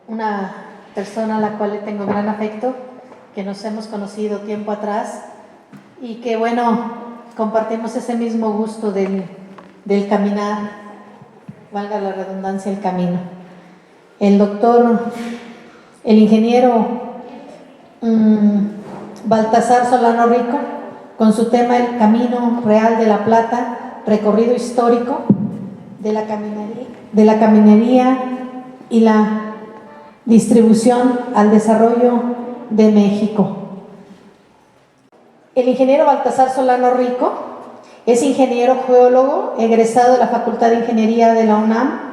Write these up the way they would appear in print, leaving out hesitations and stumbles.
una persona a la cual le tengo gran afecto, que nos hemos conocido tiempo atrás y que, bueno, compartimos ese mismo gusto del caminar, valga la redundancia, el camino. El ingeniero Baltasar Solano Rico, con su tema El Camino Real de la Plata, recorrido histórico de la caminería y la distribución al desarrollo de México. El ingeniero Baltasar Solano Rico es ingeniero geólogo, egresado de la Facultad de Ingeniería de la UNAM,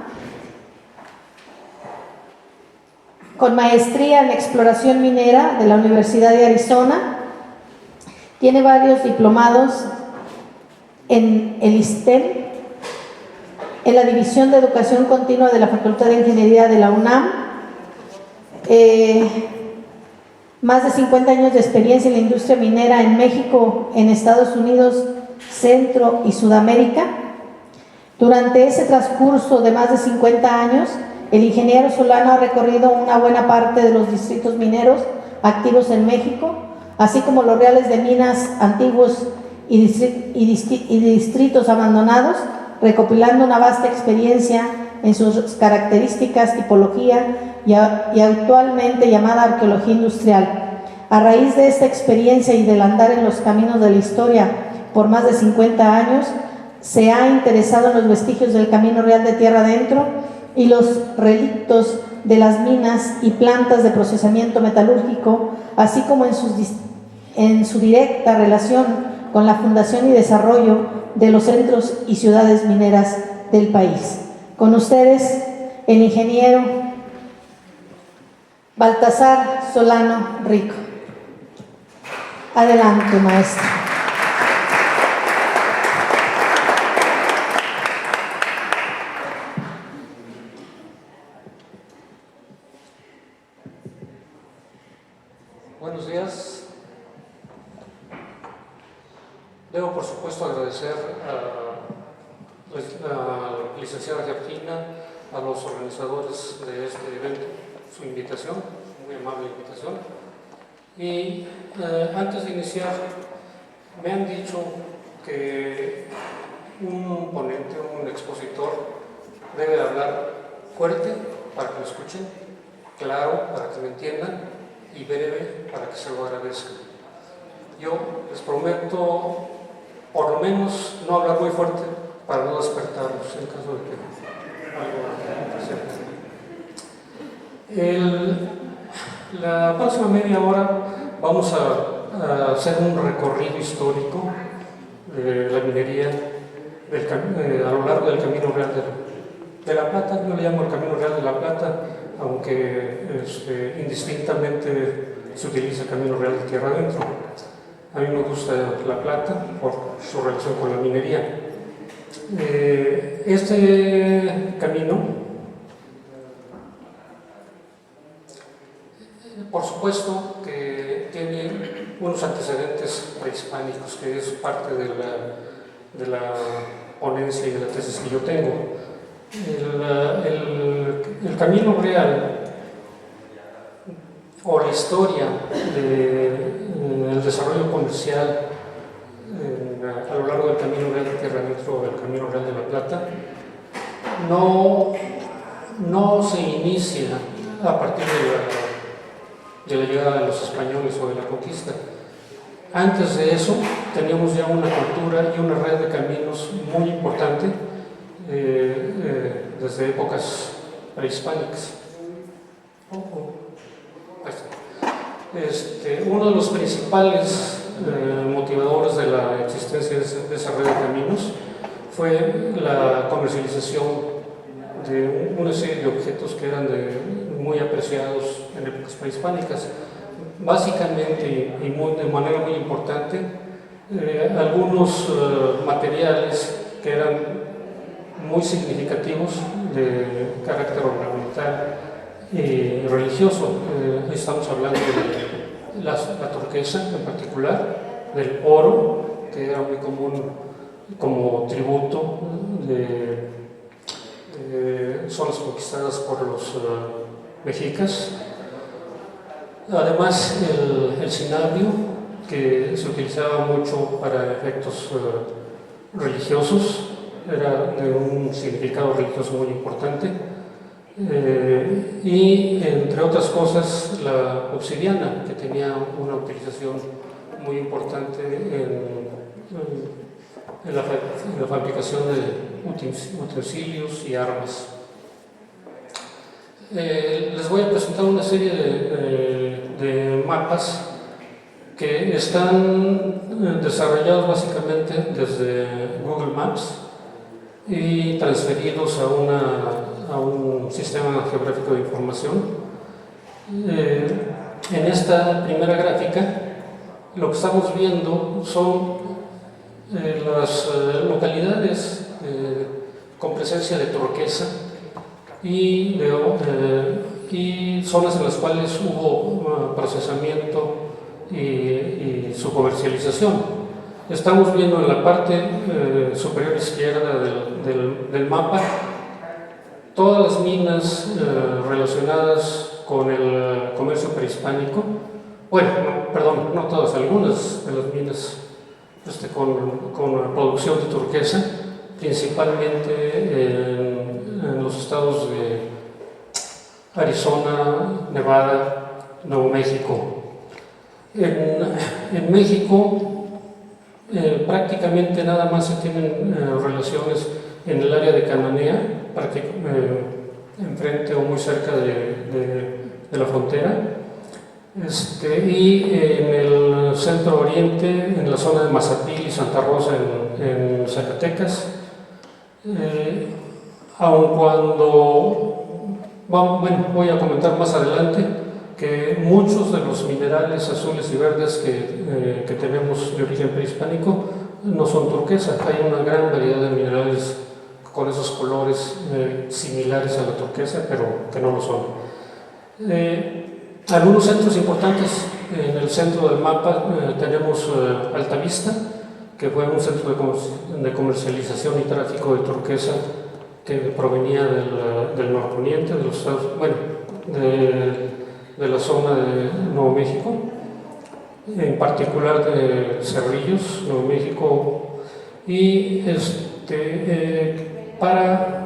con maestría en exploración minera de la Universidad de Arizona. Tiene varios diplomados en el ISTEM, en la División de Educación Continua de la Facultad de Ingeniería de la UNAM. Más de 50 años de experiencia en la industria minera en México, en Estados Unidos, Centro y Sudamérica. Durante ese transcurso de más de 50 años, el ingeniero Solano ha recorrido una buena parte de los distritos mineros activos en México, así como los reales de minas antiguos y distritos abandonados, recopilando una vasta experiencia en sus características, tipología y actualmente llamada arqueología industrial. A raíz de esta experiencia y del andar en los caminos de la historia por más de 50 años, se ha interesado en los vestigios del Camino Real de Tierra Adentro y los relictos de las minas y plantas de procesamiento metalúrgico, así como en su directa relación con la fundación y desarrollo de los centros y ciudades mineras del país. Con ustedes, el ingeniero Baltasar Solano Rico. Adelante, maestro. Buenos días. Debo, por supuesto, agradecer a la licenciada Georgina, a los organizadores de este evento, su invitación, muy amable invitación. Y antes de iniciar, me han dicho que un ponente, un expositor, debe hablar fuerte para que lo escuchen, claro para que lo entiendan y breve para que se lo agradezcan. Yo les prometo, por lo menos, no hablar muy fuerte para no despertarlos en caso de que algo pase. La próxima media hora vamos a hacer un recorrido histórico de la minería a lo largo del Camino Real de la Plata. Yo le llamo el Camino Real de la Plata, aunque indistintamente se utiliza el Camino Real de Tierra Adentro. A mí me gusta la plata por su relación con la minería. Este camino, por supuesto, que tiene unos antecedentes prehispánicos, que es parte de la ponencia y de la tesis que yo tengo. El camino real o la historia del desarrollo comercial a lo largo del Camino Real de Tierra Adentro o del Camino Real de la Plata no se inicia a partir de la llegada de los españoles o de la conquista. Antes de eso teníamos ya una cultura y una red de caminos muy importante desde épocas prehispánicas. Uno de los principales motivadores de la existencia de esa red de caminos fue la comercialización de una serie de objetos que eran muy apreciados en épocas prehispánicas. Básicamente y de manera muy importante, algunos materiales que eran muy significativos de carácter ornamental y religioso. Estamos hablando de la turquesa en particular, del oro, que era muy común como tributo de zonas conquistadas por los mexicas. Además, el cinabrio, que se utilizaba mucho para efectos religiosos, era de un significado religioso muy importante. Y entre otras cosas, la obsidiana, que tenía una utilización muy importante en la fabricación de utensilios y armas. Les voy a presentar una serie de mapas que están desarrollados básicamente desde Google Maps y transferidos a un sistema geográfico de información. En esta primera gráfica lo que estamos viendo son las localidades con presencia de turquesa y zonas en las cuales hubo procesamiento y su comercialización. Estamos viendo en la parte superior izquierda del mapa todas las minas relacionadas con el comercio prehispánico. Bueno, no todas, algunas de las minas con producción de turquesa, principalmente en los estados de Arizona, Nevada, Nuevo México. En México prácticamente nada más se tienen relaciones en el área de Cananea, enfrente o muy cerca de la frontera, y en el centro oriente, en la zona de Mazapil y Santa Rosa en Zacatecas, aun cuando, voy a comentar más adelante que muchos de los minerales azules y verdes que tenemos de origen prehispánico no son turquesa. Hay una gran variedad de minerales con esos colores similares a la turquesa, pero que no lo son. Algunos centros importantes en el centro del mapa tenemos Altavista, que fue un centro de comercialización y tráfico de turquesa que provenía del norponiente, de los estados, de la zona de Nuevo México, en particular de Cerrillos, Nuevo México, y para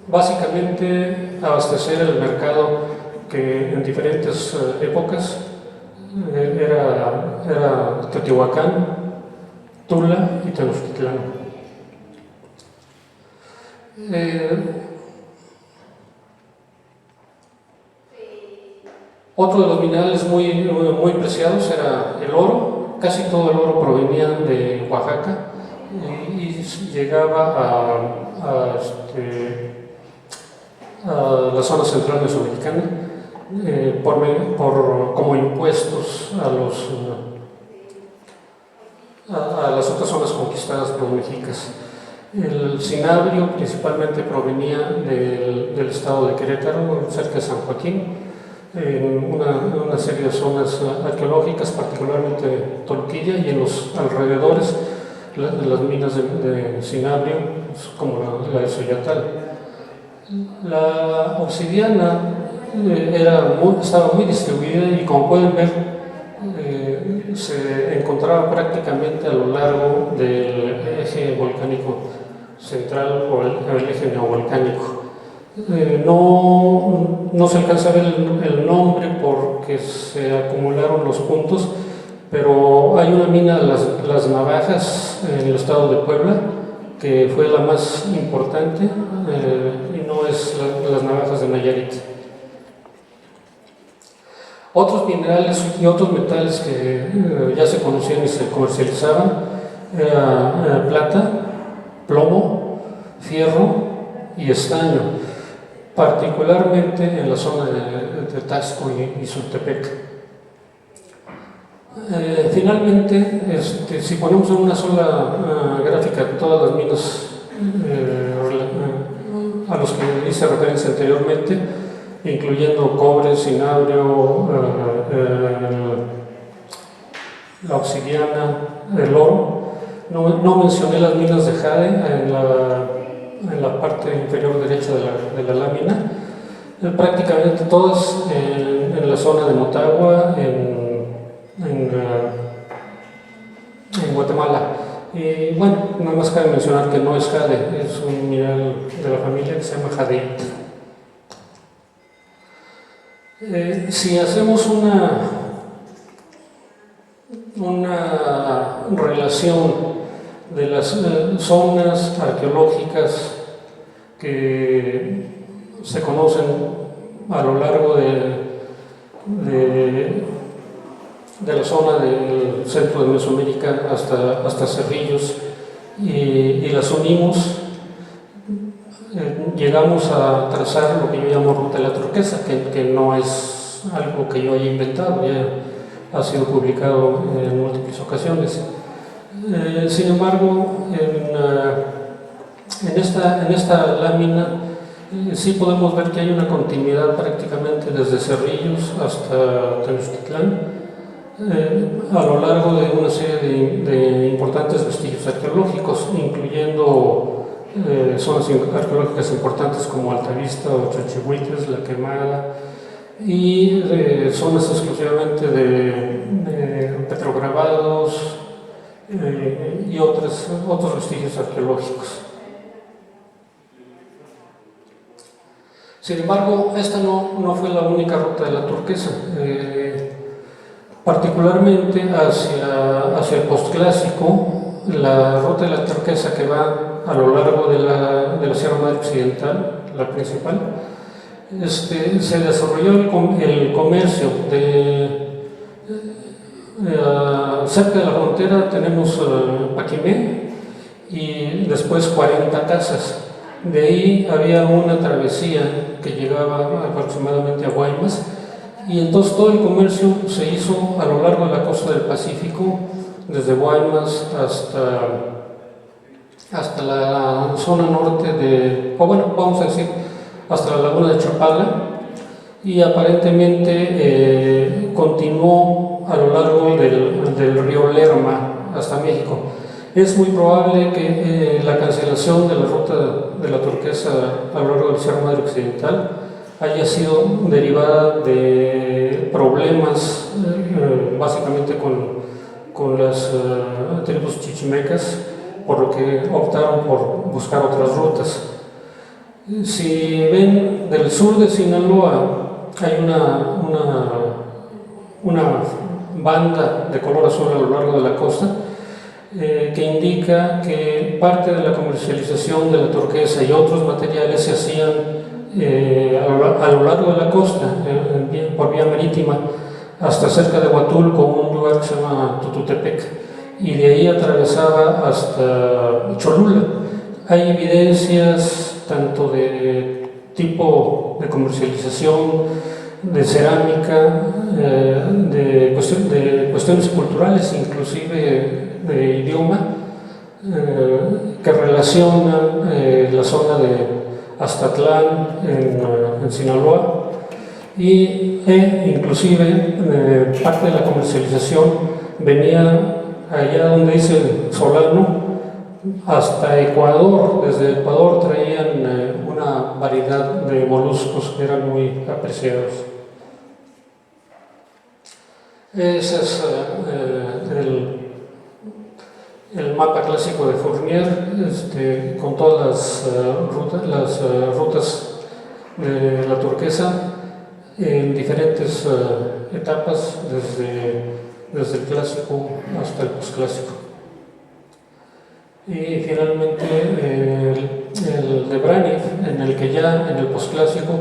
básicamente abastecer el mercado que en diferentes épocas era Teotihuacán, Tula y Tenochtitlán. Otro de los minerales muy preciados era el oro. Casi todo el oro provenía de Oaxaca y llegaba a la zona central mesoamericana como impuestos a las otras zonas conquistadas por los mexicas. El cinabrio principalmente provenía del estado de Querétaro, cerca de San Joaquín, en una serie de zonas arqueológicas, particularmente Toluquilla y en los alrededores de las minas de cinabrio, como la de Soyatal. La obsidiana estaba muy distribuida y, como pueden ver, se encontraba prácticamente a lo largo del eje volcánico central o el eje neovolcánico. No se alcanza a ver el nombre porque se acumularon los puntos, pero hay una mina de las Navajas en el estado de Puebla, que fue la más importante, y no es las Navajas de Nayarit. Otros minerales y otros metales que ya se conocían y se comercializaban era plata, plomo, fierro y estaño, particularmente en la zona de Taxco y Sultepec. Finalmente, si ponemos en una sola gráfica todas las minas a los que hice referencia anteriormente, incluyendo cobre, cinabrio, la obsidiana, el oro. No mencioné las minas de jade en la parte inferior derecha de la lámina. prácticamente todas en la zona de Motagua, en Guatemala. Y bueno, nada más cabe mencionar que no es jade, es un mineral de la familia que se llama jadeita. Si hacemos una relación de las zonas arqueológicas que se conocen a lo largo de la zona del centro de Mesoamérica hasta Cerrillos y las unimos, llegamos a trazar lo que yo llamo ruta de la turquesa, que no es algo que yo haya inventado, ya ha sido publicado en múltiples ocasiones. Sin embargo, en esta lámina sí podemos ver que hay una continuidad prácticamente desde Cerrillos hasta Tenochtitlán, a lo largo de una serie de importantes vestigios arqueológicos, incluyendo zonas arqueológicas importantes como Altavista o Chochihuites, La Quemada, y zonas exclusivamente de petrograbados y otros vestigios arqueológicos. Sin embargo, esta no fue la única ruta de la turquesa. Particularmente hacia el postclásico, la ruta de la turquesa que va a lo largo de la Sierra Madre Occidental, la principal, se desarrolló el comercio cerca de la frontera. Tenemos Paquimé y después 40 casas. De ahí había una travesía que llegaba aproximadamente a Guaymas, y entonces todo el comercio se hizo a lo largo de la costa del Pacífico, desde Guaymas hasta la zona norte vamos a decir, hasta la laguna de Chapala, y aparentemente continuó a lo largo del río Lerma hasta México. Es muy probable que la cancelación de la ruta de la turquesa a lo largo del Sierra Madre Occidental haya sido derivada de problemas básicamente con las tribus chichimecas, por lo que optaron por buscar otras rutas. Si ven, del sur de Sinaloa hay una banda de color azul a lo largo de la costa, que indica que parte de la comercialización de la turquesa y otros materiales se hacían a lo largo de la costa, por vía marítima, hasta cerca de Huatulco, un lugar que se llama Tututepec, y de ahí atravesaba hasta Cholula. Hay evidencias tanto de tipo de comercialización, de cerámica, de cuestiones culturales, inclusive de idioma, que relacionan la zona de Aztatlán en Sinaloa, y inclusive parte de la comercialización venía allá donde dice Solano hasta Ecuador. Desde Ecuador traían una variedad de moluscos que eran muy apreciados. Ese es el mapa clásico de Fournier, con todas las rutas de la turquesa en diferentes etapas, desde el clásico hasta el posclásico. Y finalmente el de Braniff, en el que ya en el posclásico,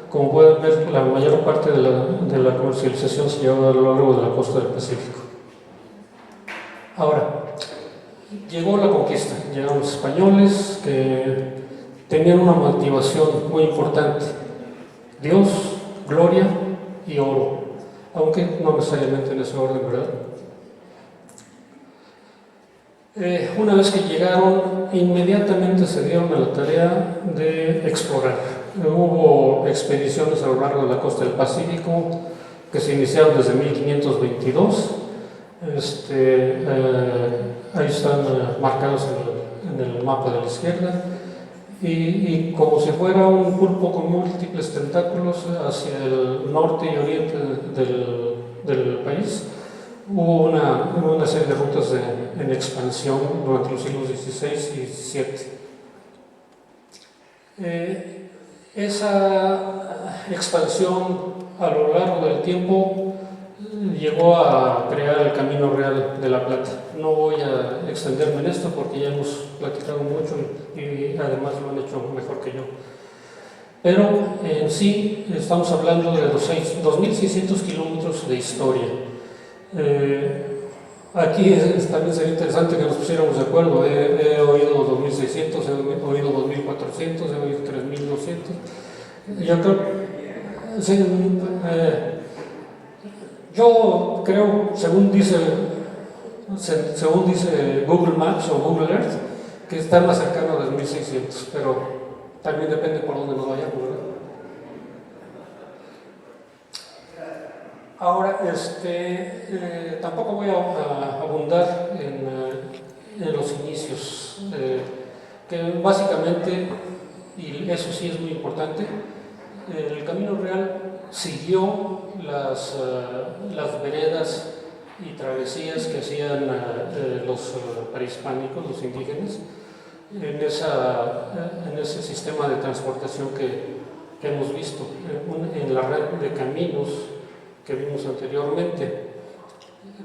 como pueden ver, la mayor parte de la comercialización se lleva a lo largo de la costa del Pacífico. Ahora, llegó la conquista, llegaron los españoles, que tenían una motivación muy importante: Dios, gloria y oro, aunque no necesariamente en ese orden, ¿verdad? Una vez que llegaron, inmediatamente se dieron a la tarea de explorar. Hubo expediciones a lo largo de la costa del Pacífico que se iniciaron desde 1522. Ahí están marcados en el mapa de la izquierda, y como si fuera un pulpo con múltiples tentáculos hacia el norte y oriente del país. Hubo una serie de rutas en expansión durante los siglos XVI y XVII. Esa expansión a lo largo del tiempo llegó a crear el Camino Real de la Plata. No voy a extenderme en esto porque ya hemos platicado mucho y además lo han hecho mejor que yo. Pero en sí estamos hablando de 2.600 kilómetros de historia. Aquí también sería interesante que nos pusiéramos de acuerdo. He oído 2.600, he oído 2.400, he oído 3.200. Yo creo, sí, yo creo, según dice Google Maps o Google Earth, que está más cercano a 2.600, pero también depende por dónde nos vayamos, ¿verdad? Ahora, tampoco voy a abundar en los inicios, que básicamente, y eso sí es muy importante, el Camino Real siguió las veredas y travesías que hacían los prehispánicos, los indígenas, en ese sistema de transportación que hemos visto, en la red de caminos que vimos anteriormente,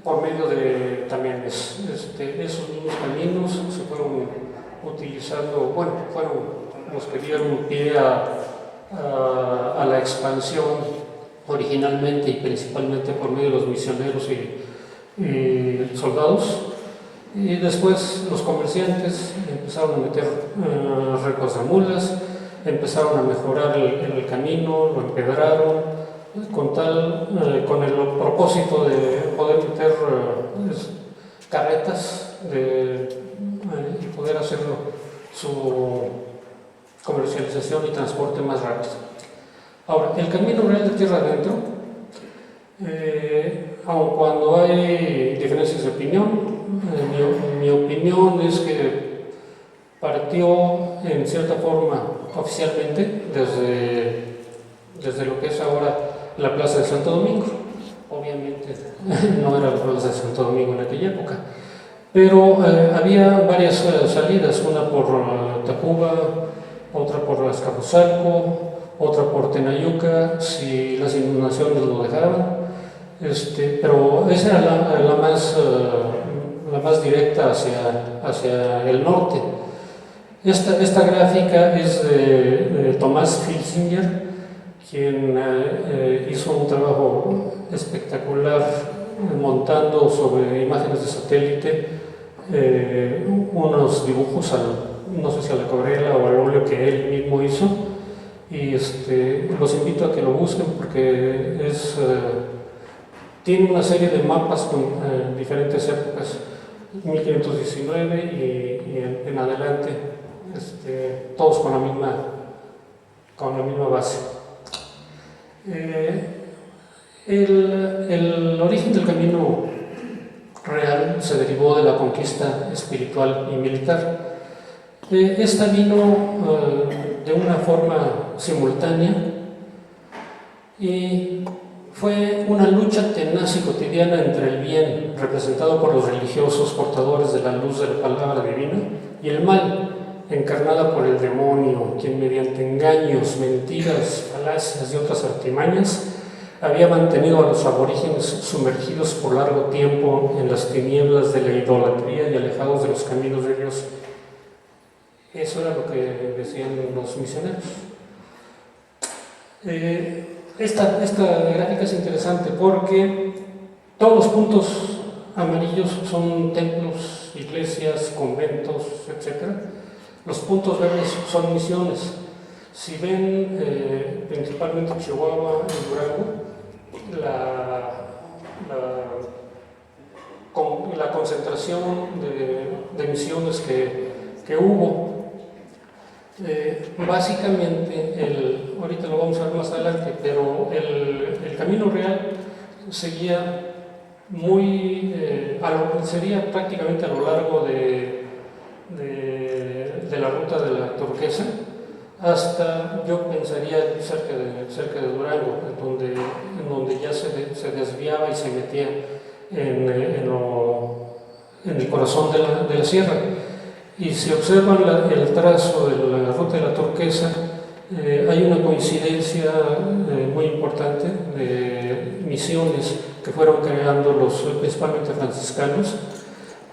por medio de también esos mismos caminos se fueron utilizando, bueno, fueron los que dieron pie a la expansión originalmente y principalmente por medio de los misioneros y soldados. Y después los comerciantes empezaron a meter recos de mulas, empezaron a mejorar el camino, lo empedraron, con el propósito de poder meter carretas y poder hacer su comercialización y transporte más rápido. Ahora, el Camino Real de Tierra Adentro, aun cuando hay diferencias de opinión, mi opinión es que partió en cierta forma oficialmente desde lo que es ahora la Plaza de Santo Domingo. Obviamente no era la Plaza de Santo Domingo en aquella época, pero había varias salidas, una por Tacuba, otra por Azcapotzalco, otra por Tenayuca, si las inundaciones lo dejaban, pero esa era la más directa hacia el norte. Esta gráfica es de Tomás Filsinger, quien hizo un trabajo espectacular montando sobre imágenes de satélite unos dibujos, no sé si a la acuarela o al óleo que él mismo hizo, y los invito a que lo busquen porque tiene una serie de mapas con diferentes épocas, 1519 y en adelante, todos con la misma base. El origen del Camino Real se derivó de la conquista espiritual y militar. Esta vino de una forma simultánea y fue una lucha tenaz y cotidiana entre el bien, representado por los religiosos portadores de la luz de la palabra divina, y el mal, encarnada por el demonio, quien mediante engaños, mentiras, falacias y otras artimañas había mantenido a los aborígenes sumergidos por largo tiempo en las tinieblas de la idolatría y alejados de los caminos de Dios. Eso era lo que decían los misioneros. Esta gráfica es interesante porque todos los puntos amarillos son templos, iglesias, conventos, etc. Los puntos verdes son misiones. Si ven principalmente Chihuahua y Durango, la concentración de misiones que hubo, básicamente, ahorita lo vamos a ver más adelante, pero el Camino Real seguía sería prácticamente a lo largo de la ruta de la Turquesa, hasta, yo pensaría, cerca de Durango, en donde ya se desviaba y se metía en el corazón de la sierra. Y si observan el trazo de la ruta de la Turquesa, hay una coincidencia muy importante de misiones que fueron creando principalmente franciscanos,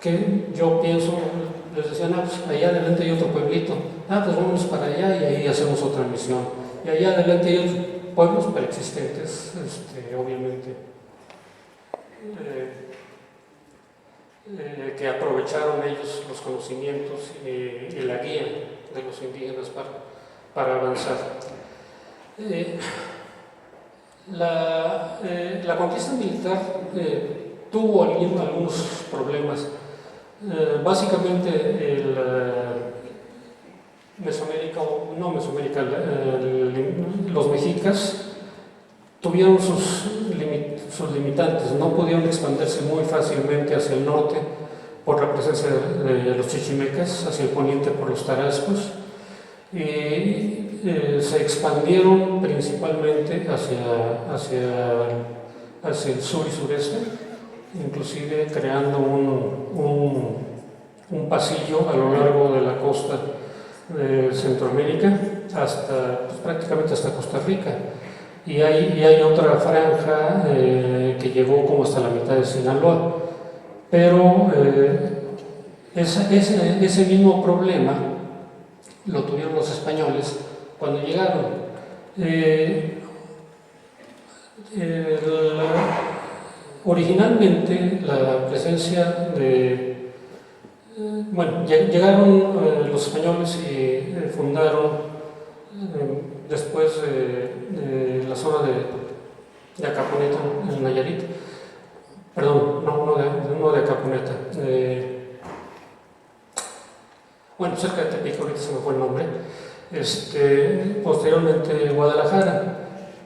que yo pienso, les decían, pues allá adelante hay otro pueblito, pues vámonos para allá y ahí hacemos otra misión. Y allá adelante hay otros pueblos preexistentes, obviamente, que aprovecharon ellos los conocimientos y la guía de los indígenas para avanzar. La conquista militar tuvo algunos problemas. Básicamente los mexicas tuvieron sus limitantes, no pudieron expandirse muy fácilmente hacia el norte por la presencia de los chichimecas, hacia el poniente por los tarascos, y se expandieron principalmente hacia el sur y sureste, inclusive creando un pasillo a lo largo de la costa de Centroamérica prácticamente hasta Costa Rica. Y hay otra franja que llegó como hasta la mitad de Sinaloa. Pero ese mismo problema lo tuvieron los españoles cuando llegaron. Originalmente la presencia llegaron los españoles y fundaron después de la zona de Acaponeta, en Nayarit, perdón, no de Acaponeta, cerca de Tepic, ahorita se me fue el nombre, posteriormente Guadalajara.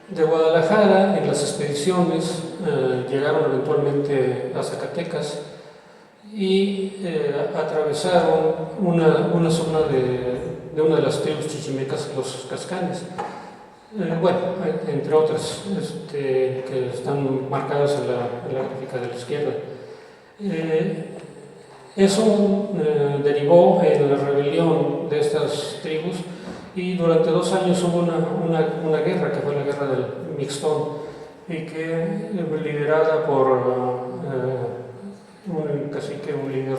De Guadalajara, en las expediciones, llegaron eventualmente a Zacatecas y atravesaron una zona de una de las tribus chichimecas, los Cascanes. Entre otras que están marcadas en la gráfica de la izquierda. Eso derivó en la rebelión de estas tribus y durante 2 años hubo una guerra, que fue la guerra del Mixtón, y que liderada por un cacique, un líder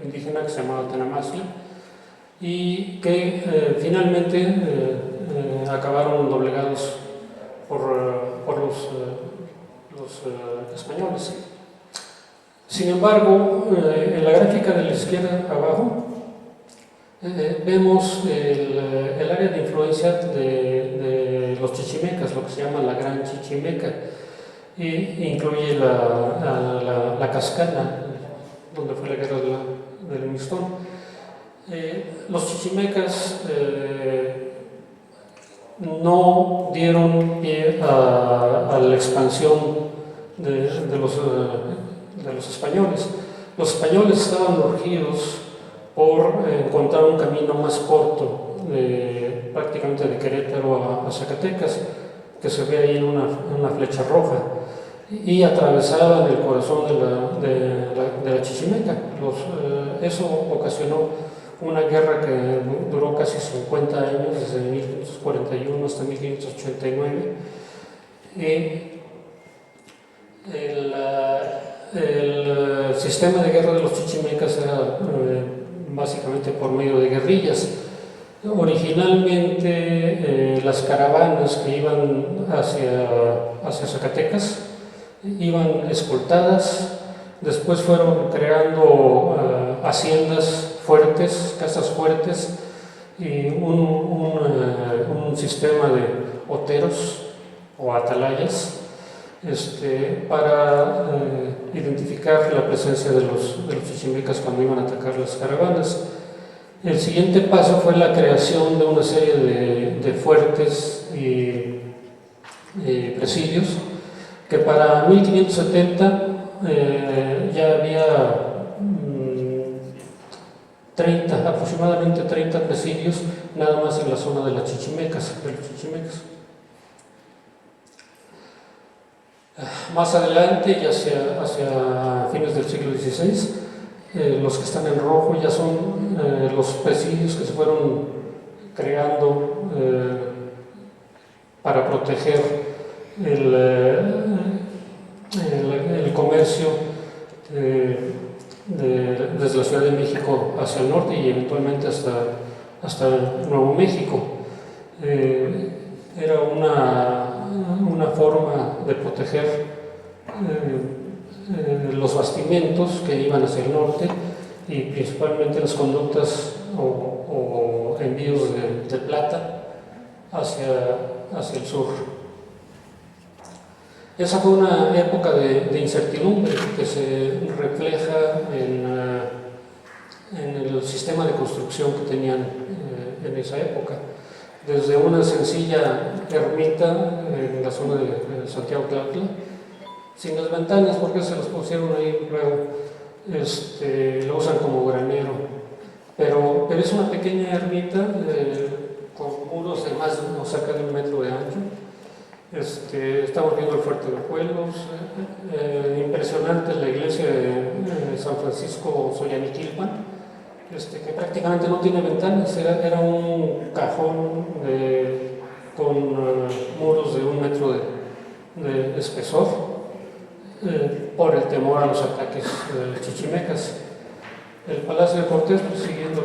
indígena que se llamaba Tenamazli, y que finalmente acabaron doblegados por los españoles. Sin embargo, en la gráfica de la izquierda abajo vemos el área de influencia de los chichimecas, lo que se llama la Gran Chichimeca, e incluye la Cascana, donde fue la guerra del Mixtón. Los chichimecas no dieron pie a la expansión de los españoles. Los españoles estaban urgidos por encontrar un camino más corto, prácticamente de Querétaro a Zacatecas, que se ve ahí en una flecha roja, y atravesaban el corazón de la Chichimeca. Eso ocasionó una guerra que duró casi 50 años, desde 1541 hasta 1589. El sistema de guerra de los chichimecas era básicamente por medio de guerrillas. Originalmente las caravanas que iban hacia Zacatecas iban escoltadas, después fueron creando haciendas fuertes, casas fuertes y un sistema de oteros o atalayas para identificar la presencia de los chichimecas cuando iban a atacar las caravanas. El siguiente paso fue la creación de una serie de fuertes y presidios, que para 1570 ya había aproximadamente 30 presidios nada más en la zona de los Chichimecas. Más adelante, ya hacia fines del siglo XVI, los que están en rojo ya son los presidios que se fueron creando para proteger el comercio desde la Ciudad de México hacia el norte y eventualmente hasta Nuevo México. Era una forma de proteger los bastimentos que iban hacia el norte y principalmente las conductas o envíos de plata hacia el sur. Esa fue una época de incertidumbre que se refleja en el sistema de construcción que tenían en esa época. Desde una sencilla ermita en la zona de Santiago Tlaltla, sin las ventanas porque se las pusieron ahí luego, lo usan como granero, pero es una pequeña ermita con muros de más o cerca de 1 metro de ancho. Estamos viendo el Fuerte de Pueblos, impresionante la iglesia de San Francisco Soyaniquilpan, que prácticamente no tiene ventanas, era un cajón con muros de 1 metro de espesor, por el temor a los ataques chichimecas. El Palacio de Cortés, pues, siguiendo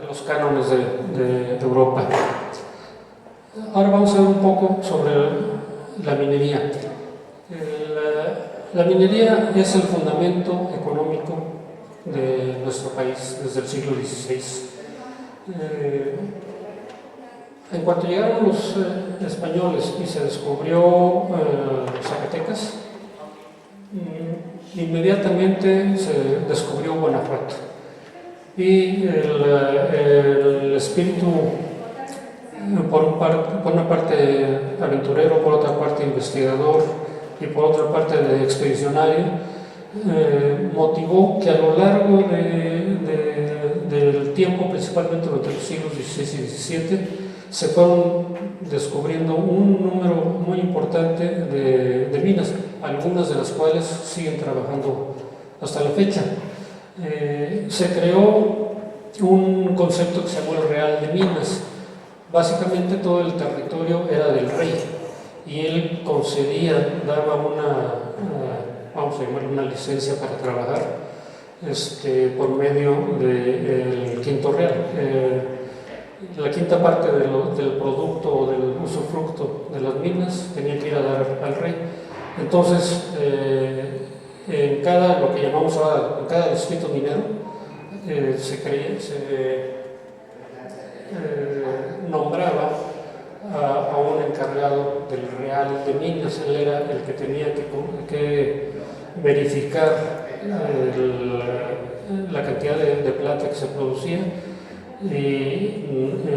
los cánones de Europa. Ahora vamos a ver un poco sobre la minería. La minería es el fundamento económico de nuestro país desde el siglo XVI. En cuanto llegaron los españoles y se descubrió Zacatecas, inmediatamente se descubrió Guanajuato. Y el espíritu, por una parte aventurero, por otra parte investigador y por otra parte de expedicionario, motivó que a lo largo del tiempo, principalmente durante los siglos XVI y XVII, se fueron descubriendo un número muy importante de minas, algunas de las cuales siguen trabajando hasta la fecha. Se creó un concepto que se llamó el Real de Minas. Básicamente todo el territorio era del rey y él concedía, daba vamos a llamarle una licencia para trabajar por medio del quinto real. La quinta parte del producto o del usufructo de las minas tenía que ir a dar al rey. Entonces, en lo que llamamos ahora, en cada distrito minero, se nombraba a un encargado del Real de Minas. Él era el que tenía que verificar la cantidad de plata que se producía y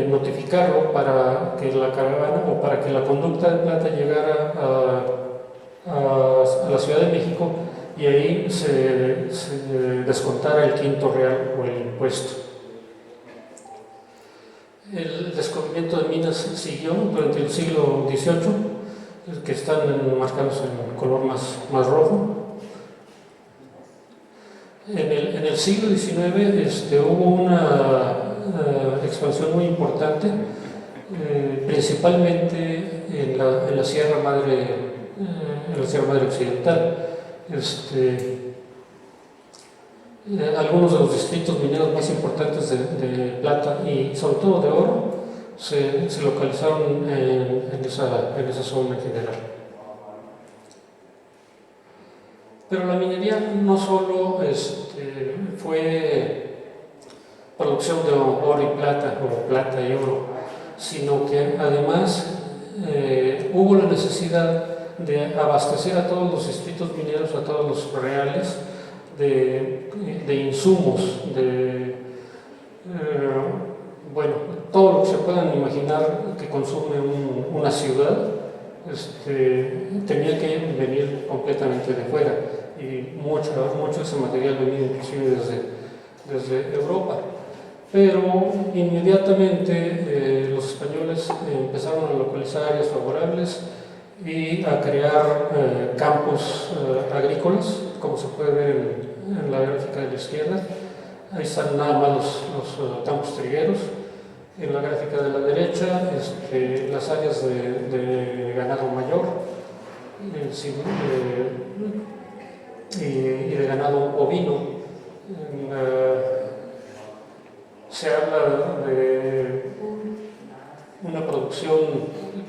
notificarlo para que la caravana o para que la conducta de plata llegara a la Ciudad de México y ahí se descontara el quinto real o el impuesto. El descubrimiento de minas siguió durante el siglo XVIII, que están marcados en color más rojo. En el siglo XIX hubo una expansión muy importante, principalmente en la Sierra Madre Occidental. Algunos de los distritos mineros más importantes de plata y sobre todo de oro se localizaron en esa zona en general. Pero la minería no solo fue producción de oro y plata, o plata y oro, sino que además hubo la necesidad de abastecer a todos los distritos mineros, a todos los reales, de insumos, todo lo que se puedan imaginar que consume una ciudad, tenía que venir completamente de fuera, y mucho de ese material venía inclusive desde Europa. pero inmediatamente los españoles empezaron a localizar áreas favorables y a crear campos agrícolas, como se puede ver en la gráfica de la izquierda. Ahí están nada más los campos trigueros. En la gráfica de la derecha, las áreas de ganado mayor y de ganado ovino. Se habla de una producción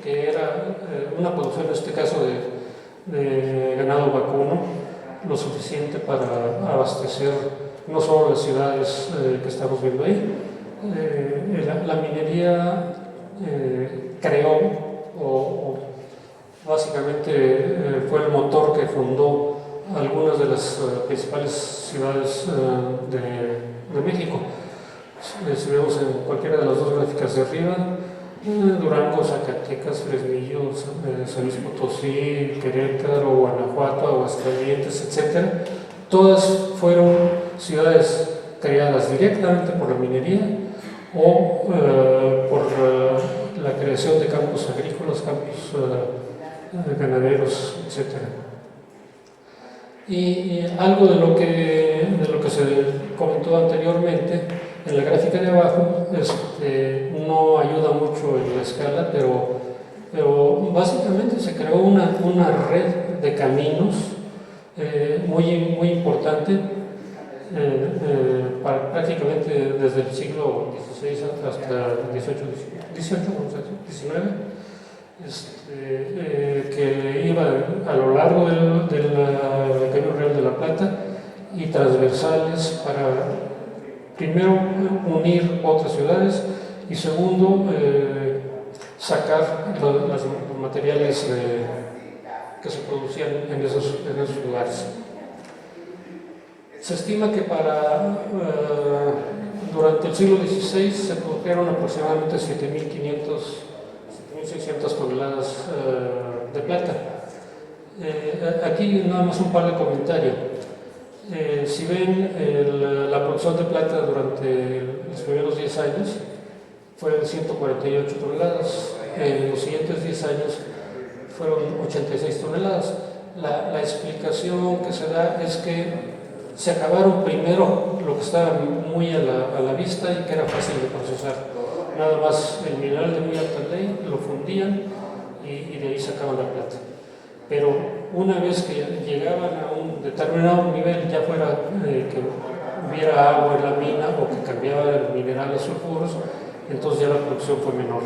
que era una producción en este caso de ganado vacuno, lo suficiente para abastecer no solo las ciudades que estamos viendo ahí. La minería creó o básicamente fue el motor que fundó algunas de las principales ciudades de México. Si vemos en cualquiera de las dos gráficas de arriba, Durango, Zacatecas, Fresnillo, San Luis Potosí, Querétaro, Guanajuato, Aguascalientes, etc. Todas fueron ciudades creadas directamente por la minería o por la creación de campos agrícolas, campos ganaderos, etc. Y algo de lo que se comentó anteriormente en la gráfica de abajo no ayuda mucho en la escala, pero básicamente se creó una red de caminos muy importante prácticamente desde el siglo XVI hasta XIX, que iba a lo largo del Cañón Real de la Plata y transversales para, primero, unir otras ciudades y segundo, sacar los materiales que se producían en esos lugares. Se estima que durante el siglo XVI se produjeron aproximadamente 7.600 toneladas de plata. Aquí nada más un par de comentarios. Si ven la producción de plata durante los primeros 10 años fue de 148 toneladas, en los siguientes 10 años fueron 86 toneladas. La explicación que se da es que se acabaron primero lo que estaba muy a la vista y que era fácil de procesar. Nada más el mineral de muy alta ley lo fundían y de ahí sacaban la plata. Pero una vez que llegaban a un determinado nivel, ya fuera que hubiera agua en la mina o que cambiaba el mineral a sulfuros, entonces ya la producción fue menor.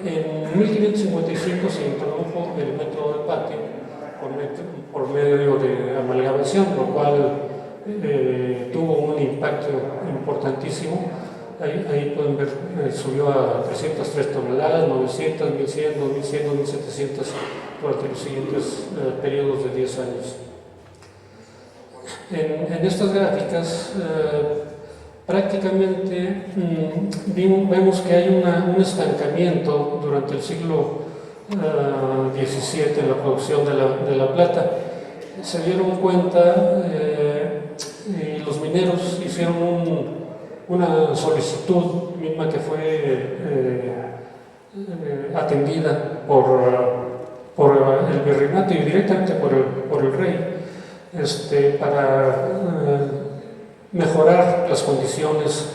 En 1555 se introdujo el método de patio por medio de amalgamación, lo cual tuvo un impacto importantísimo. Ahí pueden ver, subió a 303 toneladas, 900, 1100, 2100, 2700 durante los siguientes periodos de 10 años. En estas gráficas prácticamente vemos que hay un estancamiento durante el siglo XVII en la producción de la plata. Se dieron cuenta y los mineros hicieron una solicitud misma que fue atendida por el virreinato y directamente por el rey para mejorar las condiciones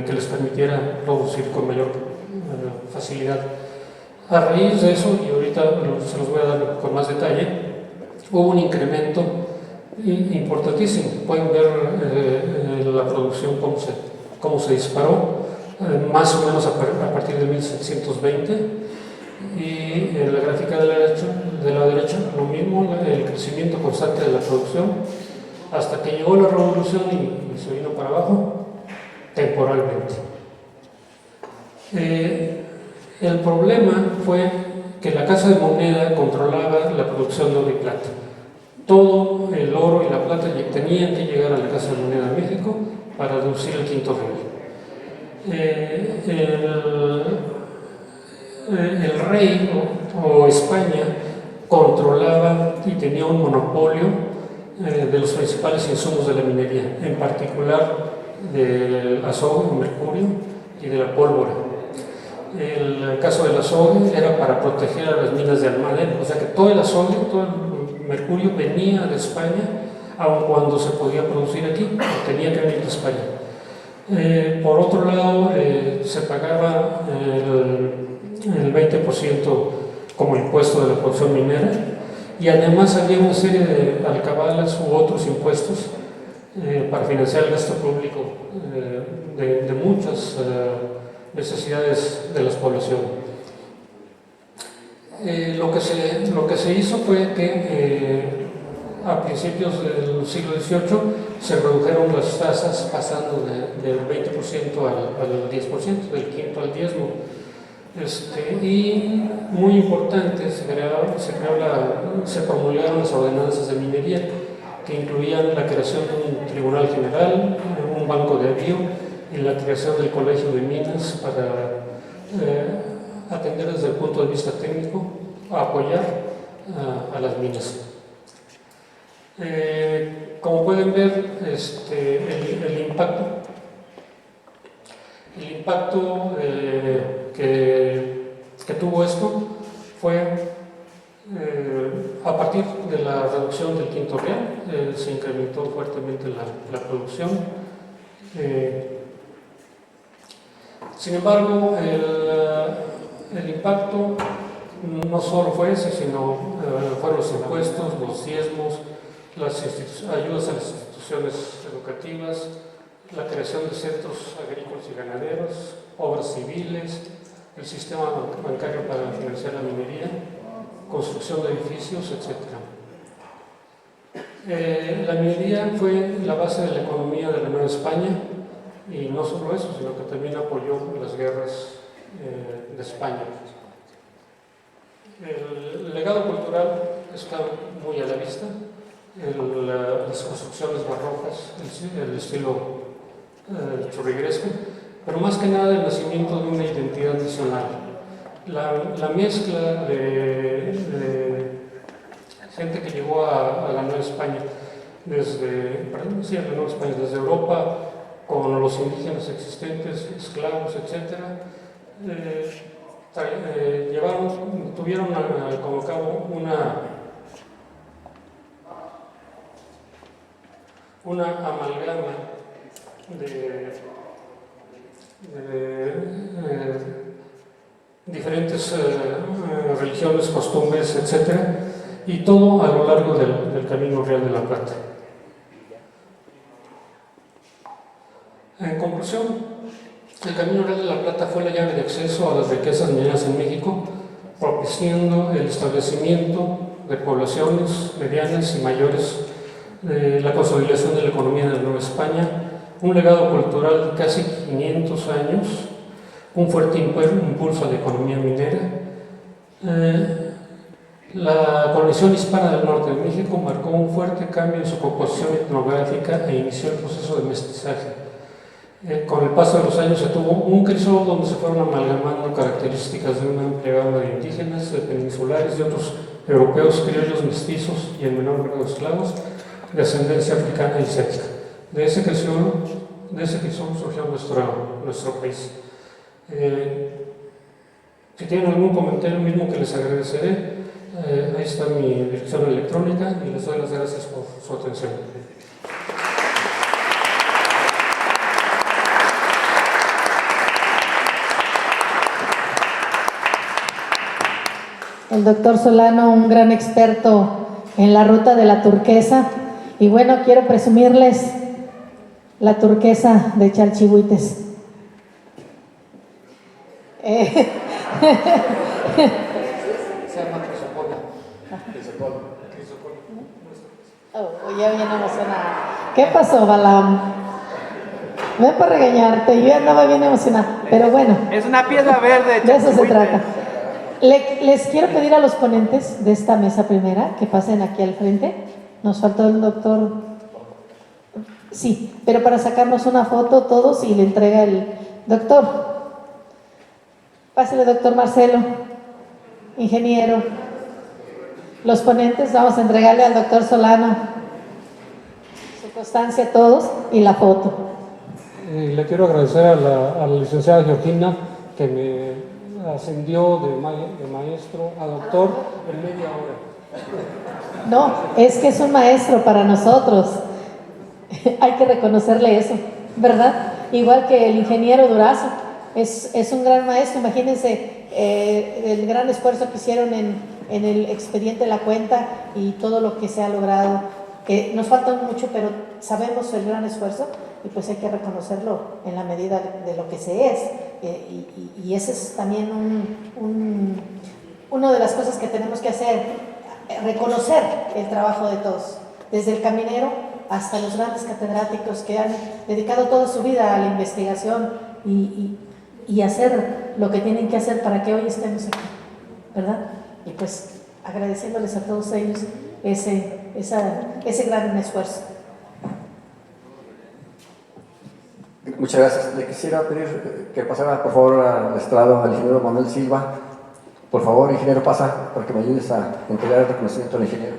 que les permitiera producir con mayor facilidad. A raíz de eso, y ahorita se los voy a dar con más detalle, hubo un incremento importantísimo. Pueden ver la producción cómo se disparó, más o menos a partir de 1720, y en la gráfica de la derecha lo mismo, el crecimiento constante de la producción, hasta que llegó la revolución y se vino para abajo temporalmente. El problema fue que la Casa de Moneda controlaba la producción de oro y plata. Todo el oro y la plata tenían que llegar a la Casa de Moneda de México para reducir el quinto rey. El rey o España controlaba y tenía un monopolio de los principales insumos de la minería, en particular del azogue, mercurio y de la pólvora. El caso del azogue era para proteger a las minas de Almadén, o sea que todo el azogue, todo el mercurio venía de España, aun cuando se podía producir aquí, tenía que venir de España. Por otro lado, se pagaba el 20% como impuesto de la producción minera, y además había una serie de alcabalas u otros impuestos para financiar el gasto público de muchas necesidades de la población. Lo que se hizo fue que a principios del siglo XVIII se redujeron las tasas pasando del 20% al 10%, del quinto al diezmo. Y muy importante, se promulgaron las ordenanzas de minería, que incluían la creación de un tribunal general, un banco de avío y la creación del colegio de minas para atender desde el punto de vista técnico, apoyar a las minas. Como pueden ver, el impacto que tuvo esto fue a partir de la reducción del quinto real, se incrementó fuertemente la producción. Sin embargo, el impacto no solo fue ese, sino fueron los impuestos, los diezmos, las ayudas a las instituciones educativas, la creación de centros agrícolas y ganaderos, obras civiles, el sistema bancario para financiar la minería, construcción de edificios, etc. La minería fue la base de la economía de la Nueva España, y no solo eso, sino que también apoyó las guerras de España. El legado cultural está muy a la vista. Las construcciones barrocas, el estilo churrigueresco, pero más que nada el nacimiento de una identidad nacional. La mezcla de gente que llegó a la Nueva España desde Europa, con los indígenas existentes, esclavos, etc., tuvieron como cabo una amalgama de diferentes religiones, costumbres, etc., y todo a lo largo del Camino Real de la Plata. En conclusión, el Camino Real de la Plata fue la llave de acceso a las riquezas mineras en México, propiciando el establecimiento de poblaciones medianas y mayores, la consolidación de la economía de la Nueva España, un legado cultural de casi 500 años, un fuerte impulso a la economía minera. La colonización hispana del norte de México marcó un fuerte cambio en su composición etnográfica e inició el proceso de mestizaje. Con el paso de los años se tuvo un crisol donde se fueron amalgamando características de una amplia gama de indígenas, de peninsulares, de otros europeos, criollos, mestizos y en menor grado esclavos, de ascendencia africana y celta. De ese crisol surgió nuestro país. Si tienen algún comentario, mismo que les agradeceré, ahí está mi dirección electrónica y les doy las gracias por su atención. El doctor Solano, un gran experto en la ruta de la turquesa. Y bueno, quiero presumirles la turquesa de Chalchihuites. Se llama Crisopola. Oh, ya bien emocionada. ¿Qué pasó, Balaam? Ven para regañarte, yo ya andaba bien emocionada, pero bueno. Es una piedra verde. De eso se trata. Les quiero pedir a los ponentes de esta mesa primera que pasen aquí al frente. Nos faltó el doctor. Sí, pero para sacarnos una foto todos y le entrega el doctor. Pásale, doctor Marcelo, ingeniero. Los ponentes, vamos a entregarle al doctor Solano su constancia a todos y la foto. Le quiero agradecer a la licenciada Georgina que me ascendió de maestro a doctor en media hora. No, es que es un maestro para nosotros. Hay que reconocerle eso, ¿verdad? Igual que el ingeniero Durazo, es un gran maestro. Imagínense el gran esfuerzo que hicieron en el expediente de la cuenta y todo lo que se ha logrado. Nos falta mucho, pero sabemos el gran esfuerzo y pues hay que reconocerlo en la medida de lo que se es. Y ese es también una de las cosas que tenemos que hacer, reconocer el trabajo de todos, desde el caminero hasta los grandes catedráticos que han dedicado toda su vida a la investigación y hacer lo que tienen que hacer para que hoy estemos aquí, ¿verdad? Y pues agradeciéndoles a todos ellos ese gran esfuerzo. Muchas gracias. Le quisiera pedir que pasara por favor al estrado al ingeniero Manuel Silva. Por favor, ingeniero, pasa para que me ayudes a entregar el reconocimiento al ingeniero.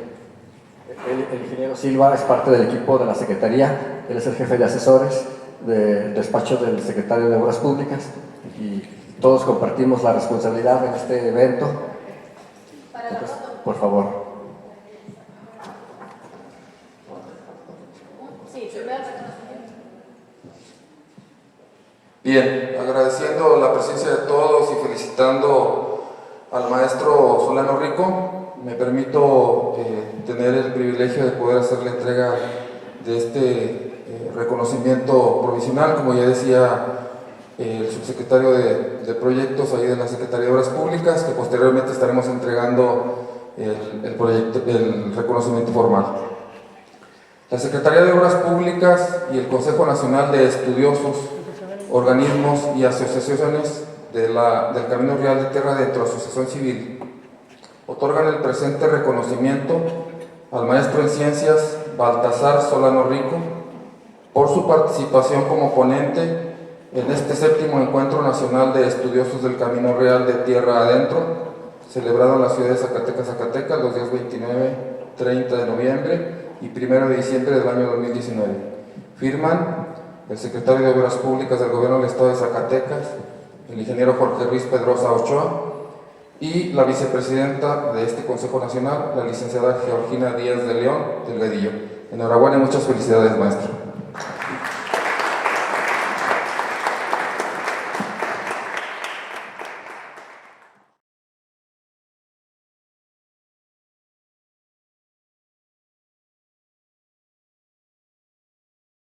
El ingeniero Silva es parte del equipo de la Secretaría, él es el jefe de asesores del despacho del secretario de Obras Públicas y todos compartimos la responsabilidad en este evento. Entonces, por favor. Bien, agradeciendo la presencia de todos y felicitando al maestro Solano Rico, me permito tener el privilegio de poder hacer la entrega de este reconocimiento provisional, como ya decía el subsecretario de Proyectos ahí de la Secretaría de Obras Públicas, que posteriormente estaremos entregando el reconocimiento formal. La Secretaría de Obras Públicas y el Consejo Nacional de Estudiosos, organismos y asociaciones del Camino Real de Tierra Adentro, Asociación Civil, otorgan el presente reconocimiento al maestro en ciencias Baltasar Solano Rico por su participación como ponente en este 7º Encuentro Nacional de Estudiosos del Camino Real de Tierra Adentro, celebrado en la ciudad de Zacatecas, Zacatecas, los días 29, 30 de noviembre y 1 de diciembre del año 2019. Firman el secretario de Obras Públicas del Gobierno del Estado de Zacatecas, el ingeniero Jorge Ruiz Pedrosa Ochoa, y la vicepresidenta de este Consejo Nacional, la licenciada Georgina Díaz de León Delgadillo. Enhorabuena y muchas felicidades, maestro.